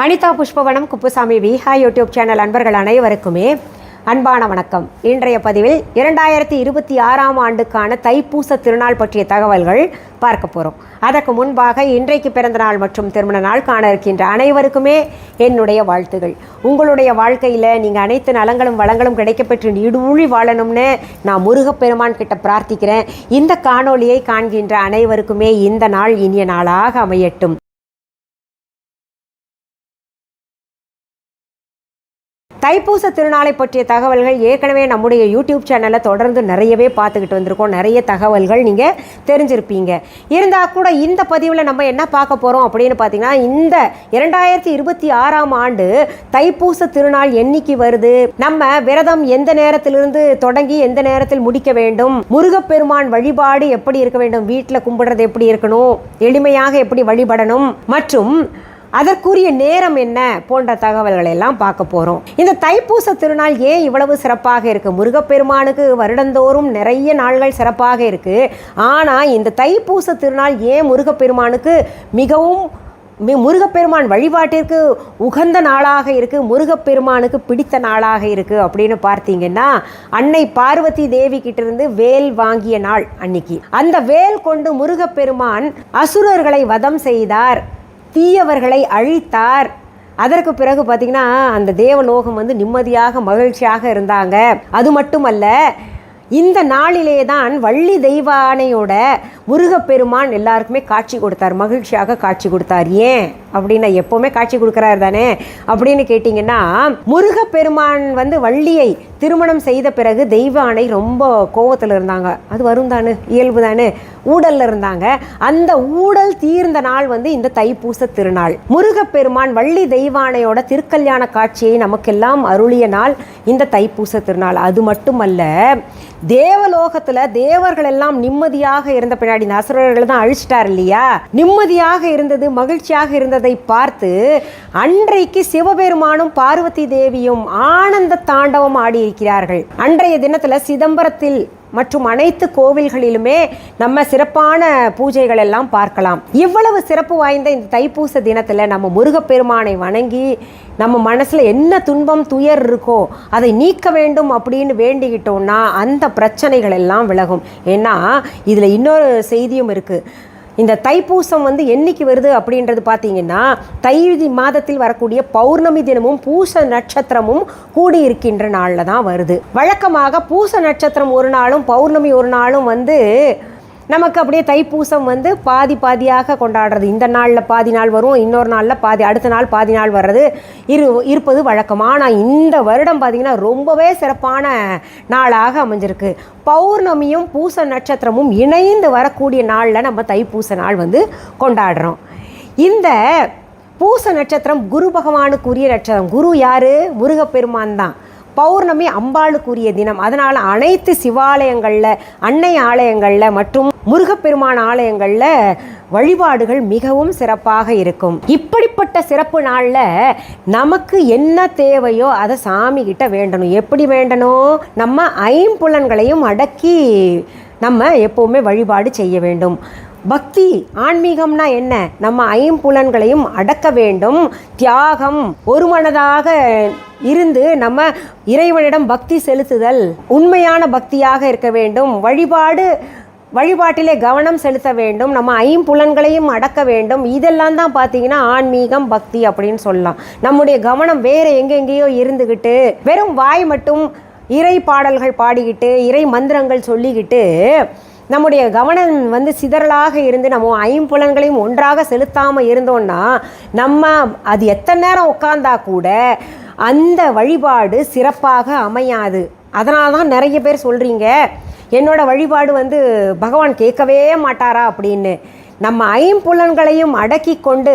Anitha Pushpavanam Kuppusamy Viha YouTube channel அன்பர்கள் அனைவருக்குமே அன்பான வணக்கம். இன்றைய பதிவில் 2026ஆம் ஆண்டுக்கான தைப்பூச திருநாள் பற்றிய தகவல்கள் பார்க்க போகிறோம். அதற்கு முன்பாக இன்றைக்கு பிறந்த நாள் மற்றும் திருமண நாள் காண இருக்கின்ற அனைவருக்குமே என்னுடைய வாழ்த்துகள். உங்களுடைய வாழ்க்கையில் நீங்கள் அனைத்து நலங்களும் வளங்களும் கிடைக்கப்பெற்று நீடூழி வாழணும்னு நான் முருகப்பெருமான் கிட்ட பிரார்த்திக்கிறேன். இந்த காணொளியை காண்கின்ற அனைவருக்குமே இந்த நாள் இனிய நாளாக அமையட்டும். தைப்பூச திருநாளை பற்றிய தகவல்கள் ஏற்கனவே நம்முடைய யூடியூப் சேனலில் தொடர்ந்து நிறையவே பார்த்துக்கிட்டு வந்திருக்கோம். நிறைய தகவல்கள் நீங்கள் தெரிஞ்சிருப்பீங்க. இருந்தால் கூட இந்த பதிவில் நம்ம என்ன பார்க்க போகிறோம் அப்படின்னு பார்த்தீங்கன்னா, இந்த 2026ஆம் ஆண்டு தைப்பூச திருநாள் என்னைக்கு வருது, நம்ம விரதம் எந்த நேரத்திலிருந்து தொடங்கி எந்த நேரத்தில் முடிக்க வேண்டும், முருகப்பெருமான் வழிபாடு எப்படி இருக்க வேண்டும், வீட்டில் கும்பிடுறது எப்படி இருக்கணும், எளிமையாக எப்படி வழிபடணும் மற்றும் அதற்குரிய நேரம் என்ன போன்ற தகவல்களை எல்லாம் பார்க்க போகிறோம். இந்த தைப்பூச திருநாள் ஏன் இவ்வளவு சிறப்பாக இருக்குது? முருகப்பெருமானுக்கு வருடந்தோறும் நிறைய நாள்கள் சிறப்பாக இருக்குது. ஆனால் இந்த தைப்பூச திருநாள் ஏன் முருகப்பெருமானுக்கு மிகவும் முருகப்பெருமான் வழிபாட்டிற்கு உகந்த நாளாக இருக்குது, முருகப்பெருமானுக்கு பிடித்த நாளாக இருக்குது அப்படின்னு பார்த்தீங்கன்னா, அன்னை பார்வதி தேவி கிட்டிருந்து வேல் வாங்கிய நாள் அன்னைக்கு. அந்த வேல் கொண்டு முருகப்பெருமான் அசுரர்களை வதம் செய்தார், தீயவர்களை அழித்தார். அதற்கு பிறகு பார்த்திங்கன்னா அந்த தேவலோகம் நிம்மதியாக மகிழ்ச்சியாக இருந்தாங்க. அது மட்டுமல்ல, இந்த நாளிலே தான் வள்ளி தெய்வானையோட முருகப்பெருமான் எல்லாருக்குமே காட்சி கொடுத்தார், மகிழ்ச்சியாக காட்சி கொடுத்தார். ஏன் அப்படின்னா, எப்போவுமே காட்சி கொடுக்குறாரு தானே அப்படின்னு கேட்டிங்கன்னா, முருகப்பெருமான் வள்ளியை திருமணம் செய்த பிறகு தெய்வானை ரொம்ப கோவத்தில் இருந்தாங்க. அது வரும் தானே, இயல்பு தானே, ஊடலில் இருந்தாங்க. அந்த ஊடல் தீர்ந்த நாள் இந்த தைப்பூச திருநாள். முருகப்பெருமான் வள்ளி தெய்வானையோட திருக்கல்யாண காட்சியை நமக்கெல்லாம் அருளிய நாள் இந்த தைப்பூச திருநாள். அது மட்டுமல்ல, தேவலோகத்தில் தேவர்கள் எல்லாம் நிம்மதியாக இருந்த பின்னாடி இந்த அசுரர்கள் தான் அழிச்சிட்டார் இல்லையா, நிம்மதியாக இருந்தது, மகிழ்ச்சியாக இருந்ததை பார்த்து அன்றைக்கு சிவபெருமானும் பார்வதி தேவியும் ஆனந்த தாண்டவம் ஆடி இருக்கிறார்கள். அன்றைய தினத்தில் சிதம்பரத்தில் மற்றும் அனைத்து கோவில்களிலுமே நம்ம சிறப்பான பூஜைகள் எல்லாம் பார்க்கலாம். இவ்வளவு சிறப்பு வாய்ந்த இந்த தைப்பூச தினத்தில் நம்ம முருகப்பெருமானை வணங்கி நம்ம மனசில் என்ன துன்பம் துயர் இருக்கோ அதை நீக்க வேண்டும் அப்படின்னு வேண்டிக்கிட்டோம்னா அந்த பிரச்சனைகள் எல்லாம் விலகும். ஏன்னா இதில் இன்னொரு செய்தியும் இருக்குது. இந்த தைப்பூசம் என்னைக்கு வருது அப்படின்றது பார்த்தீங்கன்னா, தை மாதத்தில் வரக்கூடிய பௌர்ணமி தினமும் பூச நட்சத்திரமும் கூடியிருக்கின்ற நாளில் தான் வருது. வழக்கமாக பூச நட்சத்திரம் ஒரு நாளும் பௌர்ணமி ஒரு நாளும் நமக்கு அப்படியே தைப்பூசம் பாதி பாதியாக கொண்டாடுறது. இந்த நாளில் பாதி நாள் வரும், இன்னொரு நாளில் பாதி, அடுத்த நாள் பாதி நாள் வர்றது இருப்பது வழக்கம். ஆனால் இந்த வருடம் பார்த்திங்கன்னா ரொம்பவே சிறப்பான நாளாக அமைஞ்சிருக்கு. பௌர்ணமியும் பூச நட்சத்திரமும் இணைந்து வரக்கூடிய நாளில் நம்ம தைப்பூச நாள் கொண்டாடுறோம். இந்த பூச நட்சத்திரம் குரு பகவானுக்குரிய நட்சத்திரம். குரு யார்? முருகப்பெருமான் தான். பௌர்ணமி அம்பாளுக்குரிய தினம். அதனால் அனைத்து சிவாலயங்களில், அன்னை ஆலயங்களில் மற்றும் முருகப்பெருமான் ஆலயங்களில் வழிபாடுகள் மிகவும் சிறப்பாக இருக்கும். இப்படிப்பட்ட சிறப்பு நாளில் நமக்கு என்ன தேவையோ அதை சாமி கிட்ட வேண்டணும். எப்படி வேண்டணும்? நம்ம ஐம்புலன்களையும் அடக்கி நம்ம எப்போவுமே வழிபாடு செய்ய வேண்டும். பக்தி ஆன்மீகம்னா என்ன? நம்ம ஐம்புலன்களையும் அடக்க வேண்டும். தியாகம், ஒரு மனதாக இருந்து நம்ம இறைவனிடம் பக்தி செலுத்துதல், உண்மையான பக்தியாக இருக்க வேண்டும். வழிபாட்டிலே கவனம் செலுத்த வேண்டும். நம்ம ஐம்புலன்களையும் அடக்க வேண்டும். இதெல்லாம் தான் பார்த்தீங்கன்னா ஆன்மீகம், பக்தி அப்படின்னு சொல்லலாம். நம்முடைய கவனம் வேறு எங்கெங்கேயோ இருந்துக்கிட்டு வெறும் வாய் மட்டும் இறை பாடல்கள் பாடிக்கிட்டு இறை மந்திரங்கள் சொல்லிக்கிட்டு நம்முடைய கவனம் சிதறலாக இருந்து நம்ம ஐம்புலன்களையும் ஒன்றாக செலுத்தாமல் இருந்தோம்னா நம்ம அது எத்தனை நேரம் உட்கார்ந்தா கூட அந்த வழிபாடு சிறப்பாக அமையாது. அதனால தான் நிறைய பேர் சொல்கிறீங்க, என்னோட வழிபாடு பகவான் கேட்கவே மாட்டாரா அப்படின்னு. நம்ம ஐம்புலன்களையும் அடக்கி கொண்டு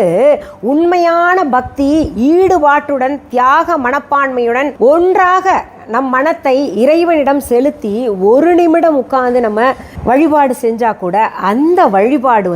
உண்மையான பக்தி, ஈடுபாட்டுடன், தியாக மனப்பான்மையுடன் ஒன்றாக நம் மனத்தை இறைவனிடம் செலுத்தி ஒரு நிமிடம் உட்கார்ந்து நம்ம வழிபாடு செஞ்சால் கூட அந்த வழிபாடு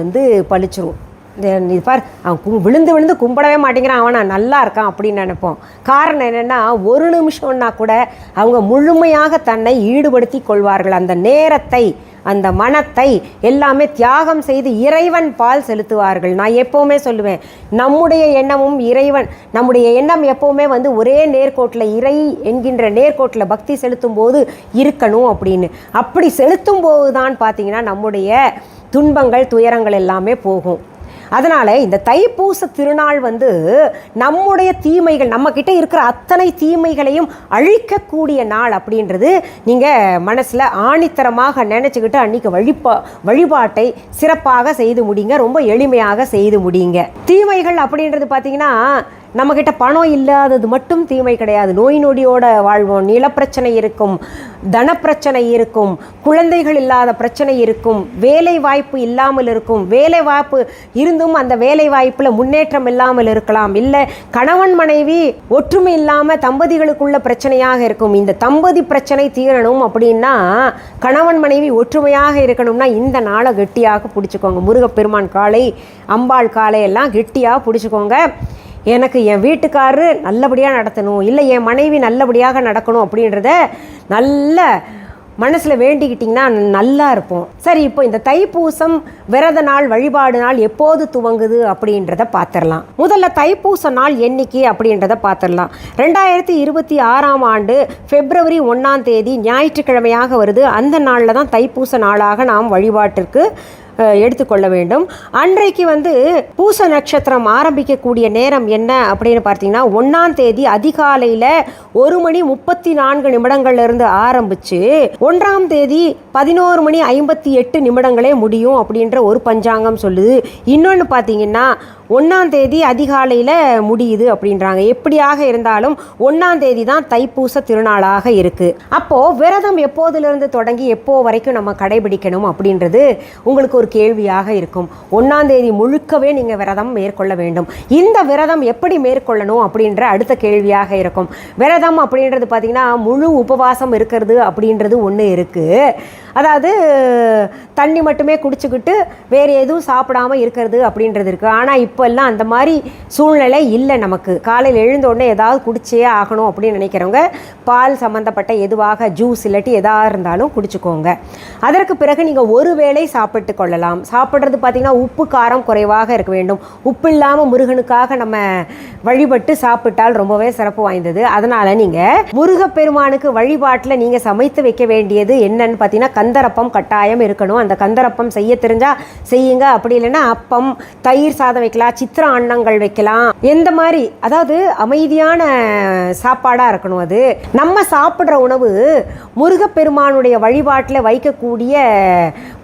பலிச்சிரும். இது பார் அவன் விழுந்து விழுந்து கும்பிடவே மாட்டேங்கிறான், அவனை நல்லா இருக்கான் அப்படின்னு நினைப்போம். காரணம் என்னென்னா, ஒரு நிமிஷம்னா கூட அவங்க முழுமையாக தன்னை ஈடுபடுத்தி கொள்வார்கள். அந்த நேரத்தை, அந்த மனத்தை எல்லாமே தியாகம் செய்து இறைவன் பால் செலுத்துவார்கள். நான் எப்போவுமே சொல்லுவேன், நம்முடைய எண்ணமும் இறைவன், நம்முடைய எண்ணம் எப்போவுமே ஒரே நேர்கோட்டில், இறை என்கின்ற நேர்கோட்டில் பக்தி செலுத்தும் போது இருக்கணும் அப்படின்னு. அப்படி செலுத்தும் போது தான் பார்த்திங்கன்னா நம்முடைய துன்பங்கள் துயரங்கள் எல்லாமே போகும். அதனால் இந்த தைப்பூச திருநாள் நம்முடைய தீமைகள், நம்மக்கிட்ட இருக்கிற அத்தனை தீமைகளையும் அழிக்கக்கூடிய நாள் அப்படின்றது நீங்கள் மனசில் ஆணித்தரமாக நினச்சிக்கிட்டு அன்றைக்கி வழிபாட்டை சிறப்பாக செய்து முடிங்க. ரொம்ப எளிமையாக செய்து முடியுங்க. தீமைகள் அப்படின்றது பார்த்திங்கன்னா, நம்மக்கிட்ட பணம் இல்லாதது மட்டும் தீமை கிடையாது. நோய் நொடியோடு வாழ்வோம், நிலப்பிரச்சனை இருக்கும், தனப்பிரச்சனை இருக்கும், குழந்தைகள் இல்லாத பிரச்சனை இருக்கும், வேலை வாய்ப்பு இல்லாமல் இருக்கும், வேலை வாய்ப்பு இருந்தும் அந்த வேலை வாய்ப்பில் முன்னேற்றம் இல்லாமல் இருக்கலாம், இல்லை கணவன் மனைவி ஒற்றுமை இல்லாமல் தம்பதிகளுக்குள்ள பிரச்சனையாக இருக்கும். இந்த தம்பதி பிரச்சனை தீரணும் அப்படின்னா, கணவன் மனைவி ஒற்றுமையாக இருக்கணும்னா இந்த நாளை கெட்டியாக பிடிச்சிக்கோங்க. முருகப்பெருமான் காலை, அம்பாள் காலை எல்லாம் கெட்டியாக பிடிச்சிக்கோங்க. எனக்கு என் வீட்டுக்காரரு நல்லபடியாக நடத்தணும், இல்லை என் மனைவி நல்லபடியாக நடக்கணும் அப்படின்றத நல்ல மனசில் வேண்டிக்கிட்டிங்கன்னா நல்லா இருப்போம். சரி, இப்போ இந்த தைப்பூசம் விரத நாள், வழிபாடு நாள் எப்போது துவங்குது அப்படின்றத பார்த்துடலாம். முதல்ல தைப்பூச நாள் என்னைக்கு அப்படின்றத பார்த்துடலாம். 2026ஆம் ஆண்டு February 1 ஞாயிற்றுக்கிழமையாக வருது. அந்த நாளில் தான் தைப்பூச நாளாக நாம் வழிபாட்டிற்கு எடுத்துக்கொள்ள வேண்டும். அன்றைக்கு பூச நட்சத்திரம் ஆரம்பிக்கக்கூடிய நேரம் என்ன அப்படின்னு பார்த்தீங்கன்னா, 1 அதிகாலையில் 1:34 ஆரம்பித்து 1 11:58 முடியும் அப்படின்ற ஒரு பஞ்சாங்கம் சொல்லுது. இன்னொன்று பார்த்தீங்கன்னா 1 அதிகாலையில் முடியுது அப்படின்றாங்க. எப்படியாக இருந்தாலும் 1 தான் தைப்பூச திருநாளாக இருக்குது. அப்போது விரதம் எப்போதிலிருந்து தொடங்கி எப்போ வரைக்கும் நம்ம கடைபிடிக்கணும் அப்படின்றது உங்களுக்கு ஒரு கேள்வியாக இருக்கும். 1 முழுக்கவே நீங்கள் விரதம் மேற்கொள்ள வேண்டும். இந்த விரதம் எப்படி மேற்கொள்ளணும் அப்படின்ற அடுத்த கேள்வியாக இருக்கும். விரதம் அப்படின்றது பார்த்திங்கன்னா, முழு உபவாசம் இருக்கிறது அப்படின்றது ஒன்று இருக்குது. அதாவது தண்ணி மட்டுமே குடிச்சுக்கிட்டு வேறு எதுவும் சாப்பிடாமல் இருக்கிறது அப்படின்றது இருக்குது. ஆனால் இப்போல்லாம் அந்த மாதிரி சூழ்நிலை இல்லை. நமக்கு காலையில் எழுந்தோடனே ஏதாவது குடிச்சே ஆகணும் அப்படின்னு நினைக்கிறவங்க பால் சம்மந்தப்பட்ட எதுவாக ஜூஸ் இல்லாட்டி எதாக இருந்தாலும் குடிச்சுக்கோங்க. அதற்கு பிறகு நீங்கள் ஒரு வேளை சாப்பிட்டு கொள்ளலாம். சாப்பிட்றது பார்த்திங்கன்னா உப்பு காரம் குறைவாக இருக்க வேண்டும். உப்பு இல்லாமல் முருகனுக்காக நம்ம வழிபட்டு சாப்பிட்டால் ரொம்பவே சிறப்பு வாய்ந்தது. அதனால் நீங்கள் முருகப்பெருமானுக்கு வழிபாட்டில் நீங்கள் சமைத்து வைக்க வேண்டியது என்னன்னு பார்த்தீங்கன்னா, கந்தரப்பம் கட்டாயம் இருக்கணும். அந்த கந்தரப்பம் செய்ய தெரிஞ்சால் செய்யுங்க. அப்படி இல்லைன்னா அப்பம், தயிர் சாதம் வைக்கலாம், சித்திர அன்னங்கள் வைக்கலாம். எந்த மாதிரி, அதாவது அமைதியான சாப்பாடாக இருக்கணும். அது நம்ம சாப்பிட்ற உணவு முருகப்பெருமானுடைய வழிபாட்டில் வைக்கக்கூடிய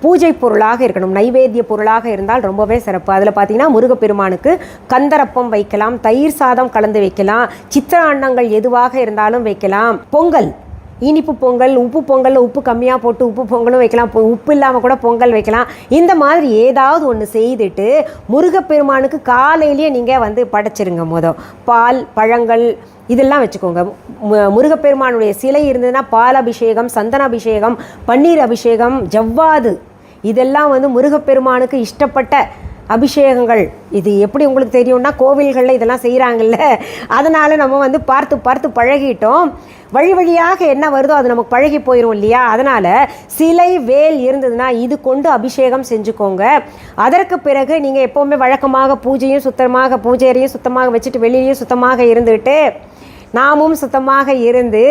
பூஜை பொருளாக இருக்கணும். நைவேத்திய பொருளாக இருந்தால் ரொம்பவே சிறப்பு. அதில் பார்த்தீங்கன்னா முருகப்பெருமானுக்கு கந்தரப்பம் வைக்கலாம், தயிர் சாதம் கலந்து வைக்கலாம், சித்திர அன்னங்கள் எதுவாக இருந்தாலும் வைக்கலாம். பொங்கல், இனிப்பு பொங்கல், உப்பு பொங்கலில் உப்பு கம்மியாக போட்டு உப்பு பொங்கலும் வைக்கலாம், உப்பு இல்லாமல் கூட பொங்கல் வைக்கலாம். இந்த மாதிரி ஏதாவது ஒன்று செய்துட்டு முருகப்பெருமானுக்கு காலையிலேயே நீங்கள் படைச்சிருங்க. பால், பழங்கள் இதெல்லாம் வச்சுக்கோங்க. முருகப்பெருமானுடைய சிலை இருந்ததுன்னா பால் அபிஷேகம், சந்தன அபிஷேகம், பன்னீர் அபிஷேகம், ஜவ்வாது இதெல்லாம் முருகப்பெருமானுக்கு இஷ்டப்பட்ட அபிஷேகங்கள். இது எப்படி உங்களுக்கு தெரியும்னா, கோவில்களில் இதெல்லாம் செய்கிறாங்கல்ல, அதனால் நம்ம பார்த்து பார்த்து பழகிட்டோம். வழி வழியாக என்ன வருதோ அது நமக்கு பழகி போயிடும் இல்லையா? அதனால் சிலை, வேல் இருந்ததுன்னா இது கொண்டு அபிஷேகம் செஞ்சுக்கோங்க. அதற்கு பிறகு நீங்கள் எப்போவுமே வழக்கமாக பூஜையறையும் சுத்தமாக வச்சுட்டு வெளியிலையும் சுத்தமாக இருந்துட்டு நாமும் சுத்தமாக இருந்து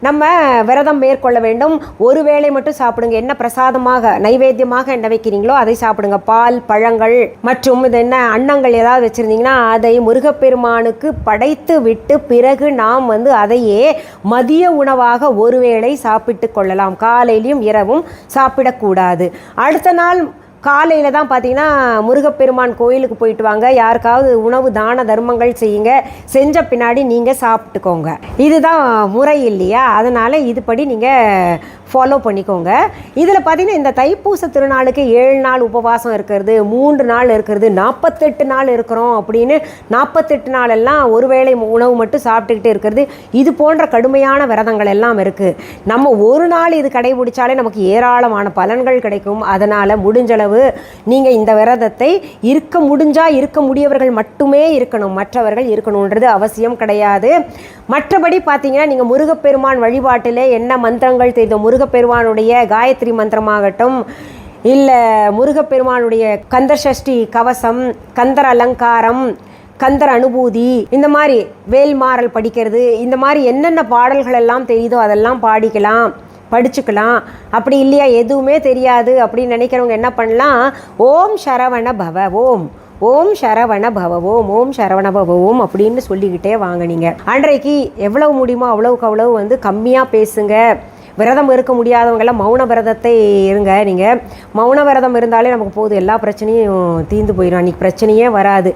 நம்ம விரதம் மேற்கொள்ள வேண்டும். ஒரு வேளை மட்டும் சாப்பிடுங்க. என்ன பிரசாதமாக நைவேத்தியமாக என்ன வைக்கிறீங்களோ அதை சாப்பிடுங்க. பால், பழங்கள் மற்றும் இது என்ன அன்னங்கள் ஏதாவது வச்சுருந்தீங்கன்னா அதை முருகப்பெருமானுக்கு படைத்து விட்டு பிறகு நாம் அதையே மதிய உணவாக ஒரு வேளை சாப்பிட்டு கொள்ளலாம். காலையிலையும் இரவும் சாப்பிடக்கூடாது. அடுத்த நாள் காலையில் தான் பார்த்தீங்கன்னா முருகப்பெருமான் கோயிலுக்கு போயிட்டு வாங்க. யாருக்காவது உணவு தான தர்மங்கள் செய்யுங்க. செஞ்ச பின்னாடி நீங்கள் சாப்பிட்டுக்கோங்க. இதுதான் முறை இல்லையா? அதனால் இதுபடி நீங்கள் ஃபாலோ பண்ணிக்கோங்க. இதில் பார்த்தீங்கன்னா இந்த தைப்பூச திருநாளுக்கு 7 நாள் உபவாசம் இருக்கிறது, 3 நாள் இருக்கிறது, 48 நாள் இருக்கிறோம் அப்படின்னு 48 நாளெல்லாம் ஒருவேளை உணவு மட்டும் சாப்பிட்டுக்கிட்டு இருக்கிறது, இது போன்ற கடுமையான விரதங்கள் எல்லாம் இருக்குது. நம்ம ஒரு நாள் இது கடைபிடிச்சாலே நமக்கு ஏராளமான பலன்கள் கிடைக்கும். அதனால் முடிஞ்சளவு நீங்கள் இந்த விரதத்தை இருக்க முடியவர்கள் மட்டுமே இருக்கணும், மற்றவர்கள் இருக்கணுன்றது அவசியம் கிடையாது. மற்றபடி பார்த்தீங்கன்னா நீங்கள் முருகப்பெருமான் வழிபாட்டில் என்ன மந்திரங்கள் தெரியும், முருகப்பெருமானுடைய காயத்ரி மந்திரமாகட்டும், இல்லை முருகப்பெருமானுடைய கந்தர் சஷ்டி கவசம், கந்தர் அலங்காரம், கந்தர் அனுபூதி, இந்த மாதிரி வேல்மாறல் படிக்கிறது, இந்த மாதிரி என்னென்ன பாடல்கள் எல்லாம் தெரியுதோ அதெல்லாம் படிச்சுக்கலாம். அப்படி இல்லையா எதுவுமே தெரியாது அப்படின்னு நினைக்கிறவங்க என்ன பண்ணலாம், ஓம் சரவண பவ ஓம் சரவண பவ ஓம் சரவண பவ ஓம் அப்படின்னு சொல்லிக்கிட்டே வாங்க. நீங்கள் அன்றைக்கு எவ்வளவு முடியுமோ அவ்வளவு கம்மியாக பேசுங்க. விரதம் இருக்க முடியாதவங்கெல்லாம் மௌன விரதத்தை இருங்க. நீங்கள் மௌன விரதம் இருந்தாலே நமக்கு போதும், எல்லா பிரச்சனையும் தீர்ந்து போயிடும். அன்றைக்கி பிரச்சனையே வராது.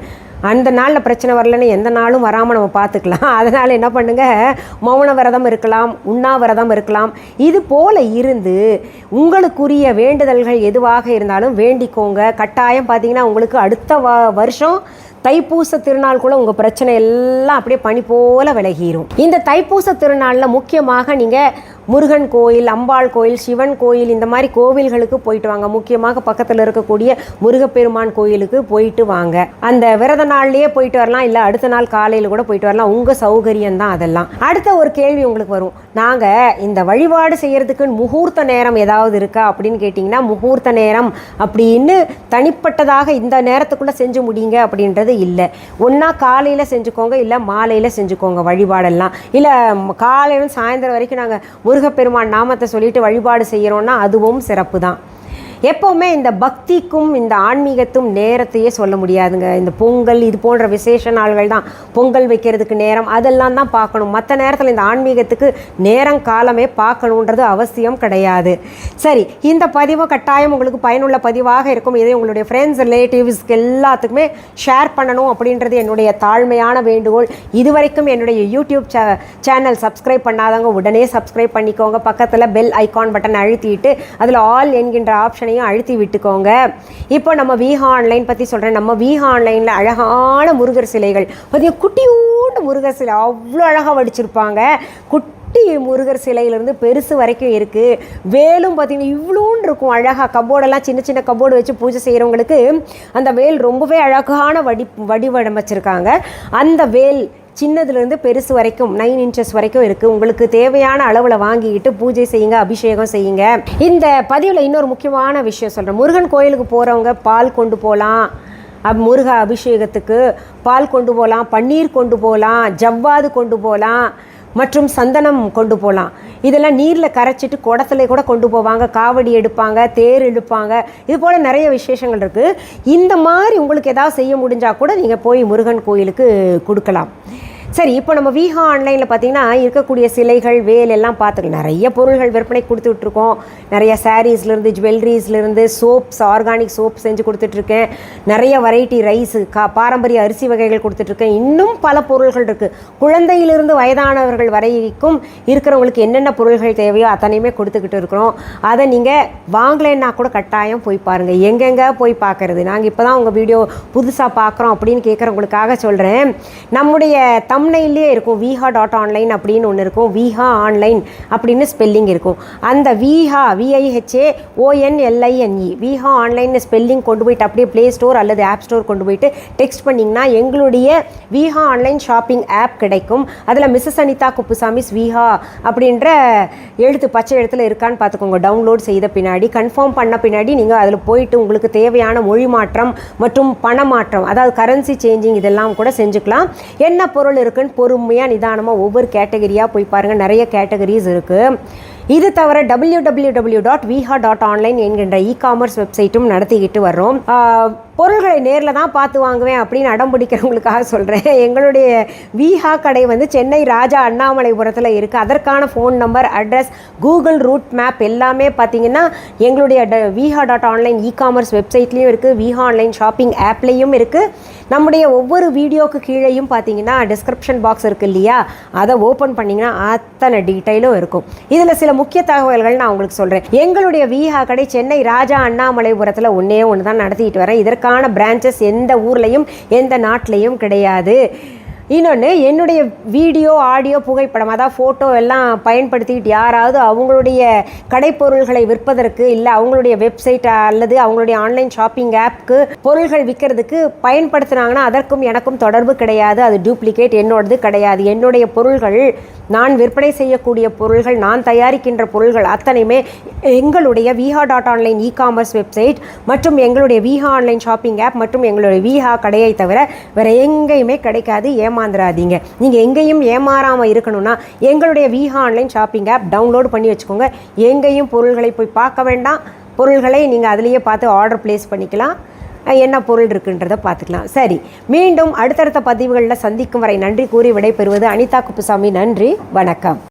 அந்த நாளில் பிரச்சனை வரலன்னு எந்த நாளும் வராமல் நம்ம பார்த்துக்கலாம். அதனால் என்ன பண்ணுங்கள், மௌன விரதம் இருக்கலாம், உண்ணாவிரதம் இருக்கலாம். இது போல் இருந்து உங்களுக்குரிய வேண்டுதல்கள் எதுவாக இருந்தாலும் வேண்டிக்கோங்க. கட்டாயம் பார்த்தீங்கன்னா உங்களுக்கு அடுத்த வருஷம் தைப்பூச திருநாள் கூட உங்கள் பிரச்சனை எல்லாம் அப்படியே பனி போல் விலகிடும். இந்த தைப்பூச திருநாளில் முக்கியமாக நீங்கள் முருகன் கோயில், அம்பாள் கோயில், சிவன் கோயில், இந்த மாதிரி கோவில்களுக்கு போயிட்டு வாங்க. முக்கியமாக பக்கத்தில் இருக்கக்கூடிய முருகப்பெருமான் கோயிலுக்கு போயிட்டு வாங்க. அந்த விரத நாள்லேயே போயிட்டு வரலாம், இல்லை அடுத்த நாள் காலையில் கூட போயிட்டு வரலாம். உங்கள் சௌகரியம்தான் அதெல்லாம். அடுத்த ஒரு கேள்வி உங்களுக்கு வரும், நாங்கள் இந்த வழிபாடு செய்கிறதுக்கு முகூர்த்த நேரம் ஏதாவது இருக்கா அப்படின்னு கேட்டிங்கன்னா, முகூர்த்த நேரம் அப்படின்னு தனிப்பட்டதாக இந்த நேரத்துக்குள்ளே செஞ்சு முடியுங்க அப்படின்றது இல்லை. ஒன்றா காலையில் செஞ்சுக்கோங்க, இல்லை மாலையில் செஞ்சுக்கோங்க வழிபாடெல்லாம். இல்லை காலையிலும் சாயந்தரம் வரைக்கும் நாங்கள் முருகப்பெருமான் நாமத்தை சொல்லிட்டு வழிபாடு செய்கிறோன்னா அதுவும் சிறப்பு தான். எப்போவுமே இந்த பக்திக்கும் இந்த ஆன்மீகத்தும் நேரத்தையே சொல்ல முடியாதுங்க. இந்த பொங்கல் இது போன்ற விசேஷ நாள்கள் தான், பொங்கல் வைக்கிறதுக்கு நேரம் அதெல்லாம் தான் பார்க்கணும். மற்ற நேரத்தில் இந்த ஆன்மீகத்துக்கு நேரம் காலமே பார்க்கணுன்றது அவசியம் கிடையாது. சரி, இந்த பதிவு கட்டாயம் உங்களுக்கு பயனுள்ள பதிவாக இருக்கும். இதை உங்களுடைய ஃப்ரெண்ட்ஸ் ரிலேட்டிவ்ஸ்க்கு எல்லாத்துக்குமே ஷேர் பண்ணணும் அப்படின்றது என்னுடைய தாழ்மையான வேண்டுகோள். இதுவரைக்கும் என்னுடைய யூடியூப் சேனல் சப்ஸ்கிரைப் பண்ணாதவங்க உடனே சப்ஸ்கிரைப் பண்ணிக்கோங்க. பக்கத்தில் பெல் ஐகான் பட்டன் அழுத்திட்டு அதில் ஆல் என்கின்ற ஆப்ஷன் அழுத்தி விட்டுக்கோங்க. இப்போ நம்ம விஹா ஆன்லைன் பற்றி சொல்கிறேன். நம்ம விஹா ஆன்லைனில் அழகான முருகர் சிலைகள் பார்த்தீங்கன்னா, குட்டியூண்டு முருகர் சிலை அவ்வளோ அழகாக வடிச்சிருப்பாங்க. குட்டி முருகர் சிலையிலேருந்து பெருசு வரைக்கும் இருக்குது. வேலும் பார்த்திங்கன்னா இவ்வளோன்னு இருக்கும் அழகாக. கபோர்டெல்லாம் சின்ன சின்ன கபோர்டு வச்சு பூஜை செய்கிறவங்களுக்கு அந்த வேல் ரொம்பவே அழகான வடிவமைச்சிருக்காங்க. அந்த வேல் சின்னதுலேருந்து பெருசு வரைக்கும் 9 இன்ச்சஸ் வரைக்கும் இருக்குது. உங்களுக்கு தேவையான அளவில் வாங்கிக்கிட்டு பூஜை செய்யுங்க, அபிஷேகம் செய்யுங்க. இந்த பதிவில் இன்னொரு முக்கியமான விஷயம் சொல்கிறேன். முருகன் கோயிலுக்கு போகிறவங்க பால் கொண்டு போகலாம், முருக அபிஷேகத்துக்கு பால் கொண்டு போகலாம், பன்னீர் கொண்டு போகலாம், ஜவ்வாது கொண்டு போகலாம், மற்றும் சந்தனம் கொண்டு போகலாம். இதெல்லாம் நீரில் கரைச்சிட்டு குடத்துல கூட கொண்டு போவாங்க, காவடி எடுப்பாங்க, தேர் இழுப்பாங்க. இது போல் நிறைய விசேஷங்கள் இருக்குது. இந்த மாதிரி உங்களுக்கு ஏதாவது செய்ய முடிஞ்சால் கூட நீங்கள் போய் முருகன் கோயிலுக்கு கொடுக்கலாம். சரி, இப்போ நம்ம விஹா ஆன்லைனில் பார்த்தீங்கன்னா இருக்கக்கூடிய சிலைகள், வேல் எல்லாம் பார்த்துக்கலாம். நிறைய பொருள்கள் விற்பனை கொடுத்துட்ருக்கோம். நிறைய சாரீஸ்லேருந்து ஜுவல்லரிஸ்லேருந்து சோப்ஸ், ஆர்கானிக் சோப் செஞ்சு கொடுத்துட்ருக்கேன். நிறைய வெரைட்டி ரைஸ், பாரம்பரிய அரிசி வகைகள் கொடுத்துட்ருக்கேன். இன்னும் பல பொருள்கள் இருக்குது. குழந்தையிலிருந்து வயதானவர்கள் வரைக்கும் இருக்கிறவங்களுக்கு என்னென்ன பொருள்கள் தேவையோ அத்தனையுமே கொடுத்துக்கிட்டு இருக்கிறோம். அதை நீங்கள் வாங்கலைன்னா கூட கட்டாயம் போய் பாருங்கள். எங்கெங்கே போய் பார்க்குறது, நாங்கள் இப்போ தான் உங்கள் வீடியோ புதுசாக பார்க்குறோம் அப்படின்னு கேட்குறவங்களுக்காக சொல்கிறேன். நம்முடைய தம்ப்நெயிலே இருக்கும் viha.online அப்படின்னு ஒன்று இருக்கும். விஹா ஆன்லைன் அப்படின்னு ஸ்பெல்லிங் இருக்கும். அந்த Viha VIHAONLINE Viha online spelling கொண்டு போயிட்டு அப்படியே ப்ளே ஸ்டோர் அல்லது ஆப் ஸ்டோர் கொண்டு போயிட்டு டெக்ஸ்ட் பண்ணிங்கன்னா எங்களுடைய விஹா ஆன்லைன் ஷாப்பிங் ஆப் கிடைக்கும். அதில் மிஸ்ஸஸ் அனிதா குப்புசாமிஸ் விஹா அப்படின்ற எழுத்து பச்சை எழுத்தில் இருக்கான்னு பார்த்துக்கோங்க. டவுன்லோட் செய்த பின்னாடி கன்ஃபார்ம் பண்ண பின்னாடி நீங்கள் அதில் போயிட்டு உங்களுக்கு தேவையான மொழி மாற்றம் மற்றும் பண மாற்றம், அதாவது கரன்சி சேஞ்சிங் இதெல்லாம் கூட செஞ்சுக்கலாம். என்ன பொருள் இருக்குன்னு பொறுமையாக நிதானமாக ஒவ்வொரு கேட்டகரியாக போய் பாருங்கள். நிறைய கேட்டகரிஸ் இருக்குது. இது தவிர www.viha.online என்கின்ற இ-காமர்ஸ் வெப்சைட்டும் நடத்திக்கிட்டு வர்றோம். பொருள்களை நேரில் தான் பார்த்து வாங்குவேன் அப்படின்னு அடம் பிடிக்கிறவங்களுக்காக சொல்கிறேன். எங்களுடைய விஹா கடை வந்து சென்னை ராஜா அண்ணாமலைபுரத்தில் இருக்குது. அதற்கான phone number, address, Google root map எல்லாமே பார்த்தீங்கன்னா எங்களுடைய viha.online இ-காமர்ஸ் வெப்சைட்லேயும் இருக்குது, விஹா ஆன்லைன் ஷாப்பிங் ஆப்லேயும் இருக்குது. நம்முடைய ஒவ்வொரு வீடியோக்கு கீழேயும் பார்த்தீங்கன்னா டிஸ்கிரிப்ஷன் பாக்ஸ் இருக்குது இல்லையா, அதை ஓப்பன் பண்ணிங்கன்னா அத்தனை டீட்டெயிலும் இருக்கும். இதில் சில முக்கிய தகவல்கள் நான் உங்களுக்கு சொல்கிறேன். எங்களுடைய விஹா கடை சென்னை ராஜா அண்ணாமலைபுரத்தில் ஒன்றே ஒன்று தான் நடத்திட்டு வரேன். இதற்கான பிரான்ச்சஸ் எந்த ஊர்லேயும் எந்த நாட்டிலையும் கிடையாது. இன்னொன்று, என்னுடைய வீடியோ, ஆடியோ, புகைப்படம், அதாவது ஃபோட்டோ எல்லாம் பயன்படுத்திக்கிட்டு யாராவது அவங்களுடைய கடைப்பொருள்களை விற்பதற்கு இல்லை அவங்களுடைய வெப்சைட் அல்லது அவங்களுடைய ஆன்லைன் ஷாப்பிங் ஆப்க்கு பொருள்கள் விற்கிறதுக்கு பயன்படுத்தினாங்கன்னா அதற்கும் எனக்கும் தொடர்பு கிடையாது. அது டூப்ளிகேட், என்னோடது கிடையாது. என்னுடைய பொருள்கள், நான் விற்பனை செய்யக்கூடிய பொருள்கள், நான் தயாரிக்கின்ற பொருள்கள் அத்தனையுமே எங்களுடைய viha.online இ-காமர்ஸ் வெப்சைட் மற்றும் எங்களுடைய விஹா ஆன்லைன் ஷாப்பிங் ஆப் மற்றும் எங்களுடைய விஹா கடையை தவிர வேறு எங்கேயுமே கிடைக்காது. ஏமாந்துடாதீங்க. நீங்கள் எங்கேயும் ஏமாறாமல் இருக்கணும்னா எங்களுடைய Viha online shopping app download பண்ணி வச்சுக்கோங்க. எங்கேயும் பொருள்களை போய் பார்க்க வேண்டாம். பொருள்களை நீங்கள் அதிலேயே பார்த்து ஆர்டர் ப்ளேஸ் பண்ணிக்கலாம். என்ன பொருள் இருக்குன்றதை பார்த்துக்கலாம். சரி, மீண்டும் அடுத்தடுத்த பதிவுகளில் சந்திக்கும் வரை நன்றி கூறி விடைபெறுவது அனிதா குப்புசாமி. நன்றி, வணக்கம்.